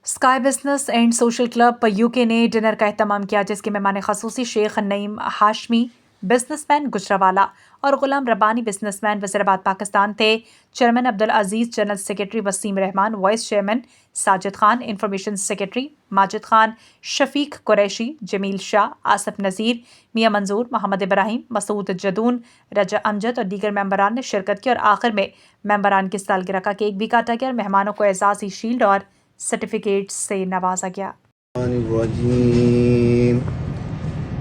Sky business and social club UK ने dinner का एहतमाम किया, जिसके मेहमान खसूसी शेख नईम हाशमी, बिजनेसमैन गुजरावाला और गुलाम रब्बानी बिजनेसमैन वज़ीराबाद पाकिस्तान थे। Chairman Abdul Aziz, general secretary Waseem Rehman, vice chairman Sajid Khan, information secretary Majid Khan, Shafiq Qureshi, Jamil Shah, Asif Nazir, Mian Manzoor, Mohammad Ibrahim, Masood Jadoon, रजा अमजद और दीगर मेंबरान ने शिरकत की और आखिर में मेंबरान की सालगिरह का केक भी काटा गया और मेहमानों को एजाज़ी शील्ड और सर्टिफिकेट से नवाजा गया।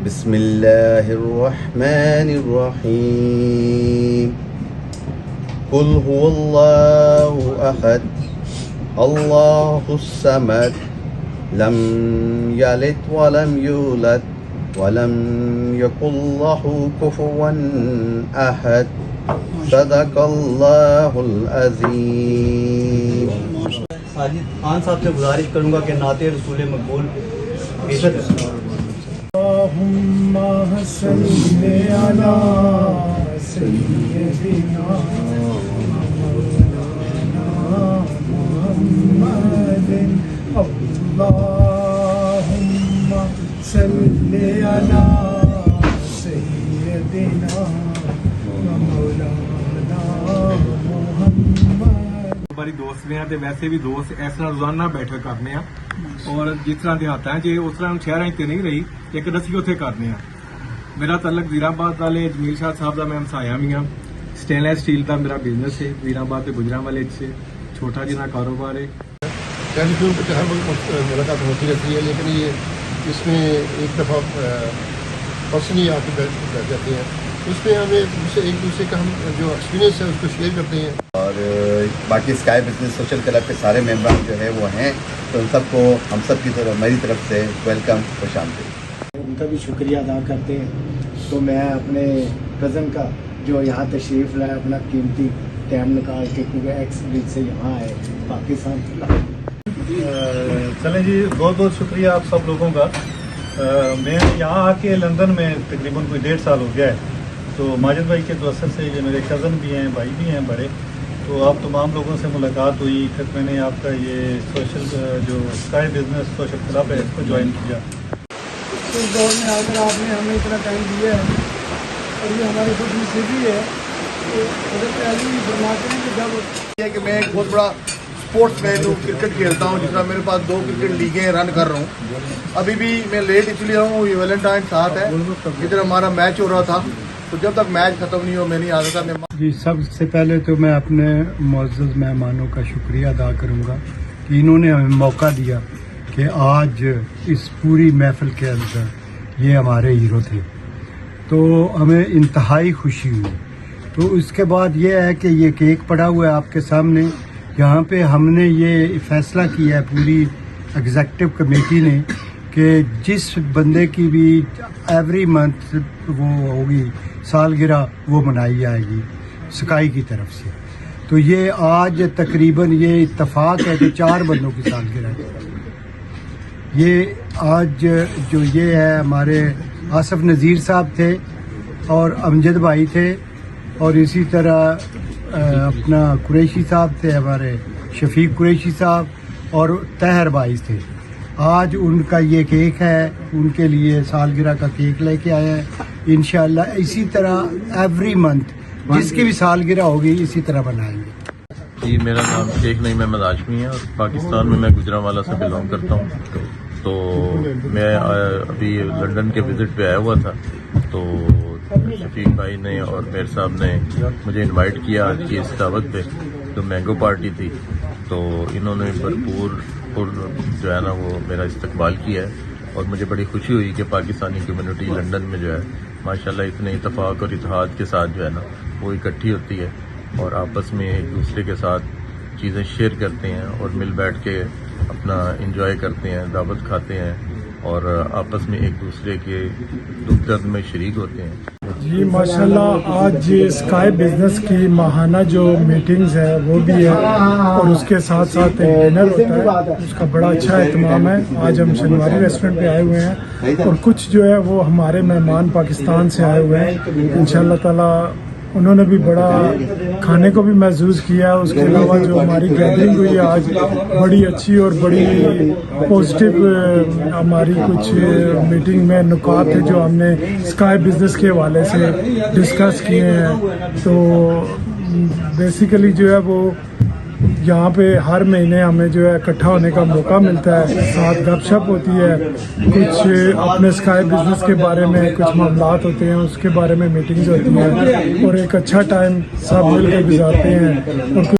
बिस्मिल्लाहिर्रहमानिर्रहीम। कुल हुवल्लाहु अहद अल्लाहुस समद लम यलिद वलम यूलद वलम यकुल लहू कुफुवन अहद। सदक़ल्लाहुल अज़ीम। साजिद खान साहब से गुजारिश करूंगा कि नाते रसूल मकबूल पेश करें। अल्लाहुम्मा सल्ली अला सय्यिदिना मुहम्मदिन। अल्लाहुम्मा सल्ली अला सय्यिदिना मौलाना मुहम्मद। ਬਾਰੀ ਦੋਸਤ ਨੇ ਆ ਤੇ ਵੈਸੇ ਵੀ ਦੋਸਤ ਇਸ ਨਾਲ ਰੋਜ਼ਾਨਾ ਬੈਠਕ ਕਰਨੇ ਆ ਔਰ ਜਿਸ ਤਰ੍ਹਾਂ ਦਿਹਾਤਾਂ ਜੇ ਉਸ ਤਰ੍ਹਾਂ ਸ਼ਹਿਰਾਂ 'ਚ ਤੇ ਨਹੀਂ ਰਹੀ ਇੱਕ ਅਸੀਂ ਉੱਥੇ ਕਰਨੇ ਆ। ਮੇਰਾ ਤਾਲੁਕ ਜ਼ੀਰਾਬਾਦ ਵਾਲੇ ਜਮੀਲ ਸ਼ਾਹ ਸਾਹਿਬ ਦਾ ਮੈਂ ਹਮਸਾਇਆ ਵੀ ਆ। ਸਟੇਨਲੈਸ ਸਟੀਲ ਦਾ ਮੇਰਾ ਬਿਜ਼ਨਸ ਹੈ ਜ਼ੀਰਾਬਾਦ ਤੇ ਗੁਜਰਾਂਵਾਲੇ 'ਚ छोटा जिना कारोबार है। टेलीफोन पर हर मुलाकात होती रहती है, लेकिन ये इसमें एक दफ़ा पर्सनली आके बैठ जाते हैं, उसमें हमें एक दूसरे का हम जो एक्सपीरियंस है उसको शेयर करते हैं। और बाकी स्काई बिजनेस सोशल क्लब के सारे मेंबर जो है वो हैं, तो उन सबको हम सब की तरफ मेरी तरफ से वेलकम, खुश आमदीद। उनका भी शुक्रिया अदा करते हैं। तो मैं अपने कज़न का जो यहाँ तशरीफ़ लाया, अपना कीमती टाइम निकाल के क्योंकि एक्स ब्रिज से यहाँ आए पाकिस्तान। चलें जी, बहुत बहुत शुक्रिया आप सब लोगों का। मैं यहाँ आके लंदन में तकरीबन कोई 1.5 साल हो गया है। तो माजिद भाई के तो असर से ये मेरे कज़न भी हैं, भाई भी हैं बड़े, तो आप तमाम लोगों से मुलाकात हुई। फिर मैंने आपका ये सोशल जो स्काई बिजनेस सोशल क्लब है इसको ज्वाइन किया। इस दौर में आकर आपने हमें इतना टाइम दिया है और ये हमारी खुद नसीबी है। तो फरमाते हैं कि जब कि मैं एक बहुत बड़ा स्पोर्ट्स मैन हूँ, क्रिकेट खेलता हूँ, जिस तरह मेरे पास 2 क्रिकेट लीगें रन कर रहा हूँ। अभी भी मैं लेट इसलिए हूँ, ये वैलेंटाइन साथ है, इधर हमारा मैच हो रहा था, तो जब तक मैच ख़त्म नहीं हो मैं नहीं आ सकता। जी, सबसे पहले तो मैं अपने मुअज़्ज़ज़ मेहमानों का शुक्रिया अदा करूँगा कि इन्होंने हमें मौका दिया कि आज इस पूरी महफिल के अंदर ये हमारे हीरो थे, तो हमें इंतहाई खुशी हुई। तो उसके बाद ये है कि ये केक पड़ा हुआ है आपके सामने। यहाँ पे हमने ये फैसला किया है पूरी एग्जीक्यूटिव कमेटी ने कि जिस बंदे की भी एवरी मंथ वो होगी सालगिरह वो मनाई जाएगी स्काई की तरफ से। तो ये आज तकरीबन ये इत्तफाक है कि 4 बंदों की सालगिरह है। ये आज जो ये है हमारे आसिफ नज़ीर साहब थे और अमजद भाई थे और इसी तरह अपना कुरैशी साहब थे, हमारे शफीक कुरैशी साहब और तहर भाई थे। आज उनका ये केक है, उनके लिए सालगिरह का केक लेके आए हैं। इंशाअल्लाह इसी तरह एवरी मंथ जिसकी भी सालगिरह होगी इसी तरह बनाएंगे। जी, मेरा नाम शेख नईम हाशमी है और पाकिस्तान में मैं गुजरांवाला से बिलोंग करता हूँ। तो मैं अभी लंदन के विज़िट पे आया हुआ था, तो शफीक भाई ने और मेयर साहब ने मुझे इनवाइट किया आज की इस दावत पे, तो मैंगो पार्टी थी, तो इन्होंने भरपूर जो है ना वो मेरा इस्तकबाल किया है और मुझे बड़ी खुशी हुई कि पाकिस्तानी कम्युनिटी लंदन में जो है माशाल्लाह इतने इत्तेफाक और इत्तेहाद के साथ जो है ना वो इकट्ठी होती है और आपस में एक दूसरे के साथ चीज़ें शेयर करते हैं और मिल बैठ के अपना इंजॉय करते हैं, दावत खाते हैं और आपस में एक दूसरे के दुख दर्द में शरीक होते हैं। जी माशाल्लाह, आज स्काई बिजनेस की माहाना जो मीटिंग्स है वो भी है और उसके साथ साथ डिनर होता है, उसका बड़ा अच्छा एहतमाम है। आज हम शनिवारी रेस्टोरेंट पे आए हुए हैं और कुछ जो है वो हमारे मेहमान पाकिस्तान से आए हुए हैं। इंशाअल्लाह ताला उन्होंने भी बड़ा खाने को भी महसूस किया। उसके अलावा जो हमारी गैदरिंग हुई आज बड़ी अच्छी और बड़ी पॉजिटिव हमारी कुछ मीटिंग में नुकात थे जो हमने स्काई बिजनेस के हवाले से डिस्कस किए हैं। तो बेसिकली जो है वो यहाँ पे हर महीने हमें जो है इकट्ठा होने का मौका मिलता है, साथ गपशप होती है, कुछ अपने स्काई बिजनेस के बारे में कुछ मामलात होते हैं उसके बारे में मीटिंग्स होती हैं और एक अच्छा टाइम सब मिलकर गुजारते हैं। और